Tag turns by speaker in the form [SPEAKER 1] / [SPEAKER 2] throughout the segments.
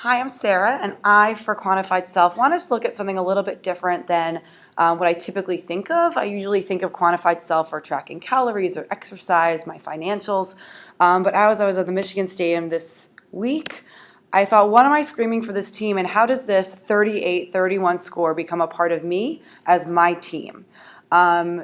[SPEAKER 1] Hi, I'm Sarah, and I, for Quantified Self, wanted to look at something a little bit different than what I typically think of. I usually think of Quantified Self for tracking calories or exercise, my financials. But as I was at the Michigan Stadium this week, I thought, what am I screaming for this team, and how does this 38-31 score become a part of me as my team?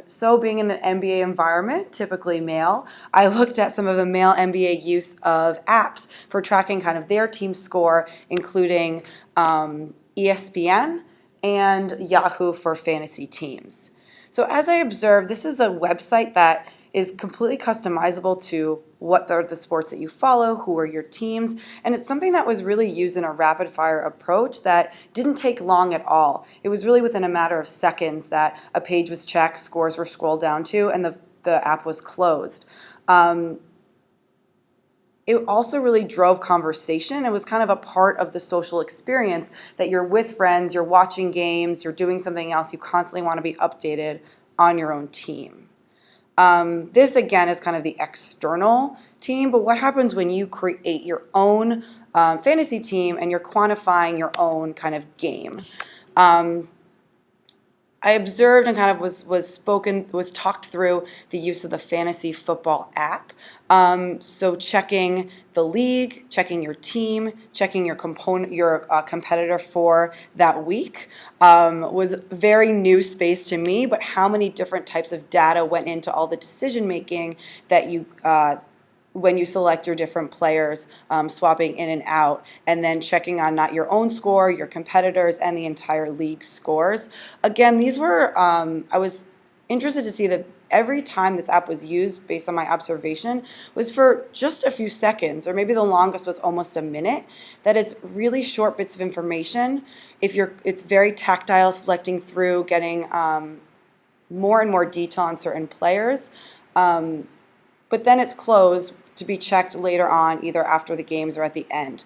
[SPEAKER 1] So being in the NBA environment, typically male, I looked at some of the male NBA use of apps for tracking kind of their team score, including ESPN and Yahoo for fantasy teams. So as I observed, this is a website that is completely customizable to what are the sports that you follow, who are your teams, and it's something that was really used in a rapid fire approach that didn't take long at all. It was really within a matter of seconds that a page was checked, scores were scrolled down to, and the app was closed. It also really drove conversation. It was kind of a part of the social experience that you're with friends, you're watching games, you're doing something else, you constantly want to be updated on your own team. This again is kind of the external team, but what happens when you create your own fantasy team and you're quantifying your own kind of game? I observed and kind of was talked through the use of the fantasy football app. So checking the league, checking your team, checking your competitor for that week was very new space to me. But how many different types of data went into all the decision making that you when you select your different players, swapping in and out, and then checking on not your own score, your competitors, and the entire league scores. Again, these were, I was interested to see that every time this app was used, based on my observation, was for just a few seconds, or maybe the longest was almost a minute, that it's really short bits of information. It's very tactile, selecting through, getting more and more detail on certain players. But then it's closed to be checked later on, either after the games or at the end.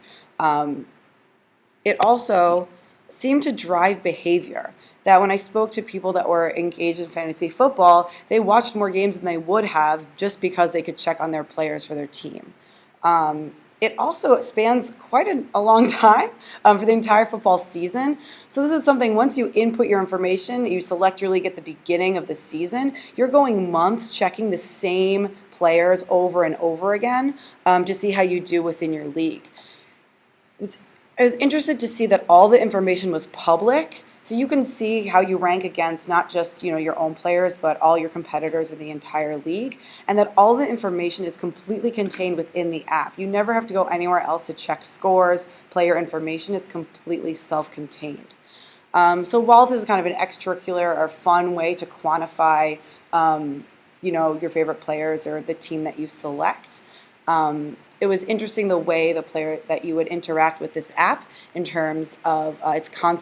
[SPEAKER 1] It also seemed to drive behavior. That when I spoke to people that were engaged in fantasy football, they watched more games than they would have just because they could check on their players for their team. It also spans quite a long time for the entire football season. So this is something, once you input your information, you select your league at the beginning of the season, you're going months checking the same players over and over again to see how you do within your league. I was interested to see that all the information was public, so you can see how you rank against not just your own players, but all your competitors in the entire league, and that all the information is completely contained within the app. You never have to go anywhere else to check scores, player information. It's completely self-contained. So while this is kind of an extracurricular or fun way to quantify, your favorite players or the team that you select, it was interesting the way the player that you would interact with this app in terms of its concept.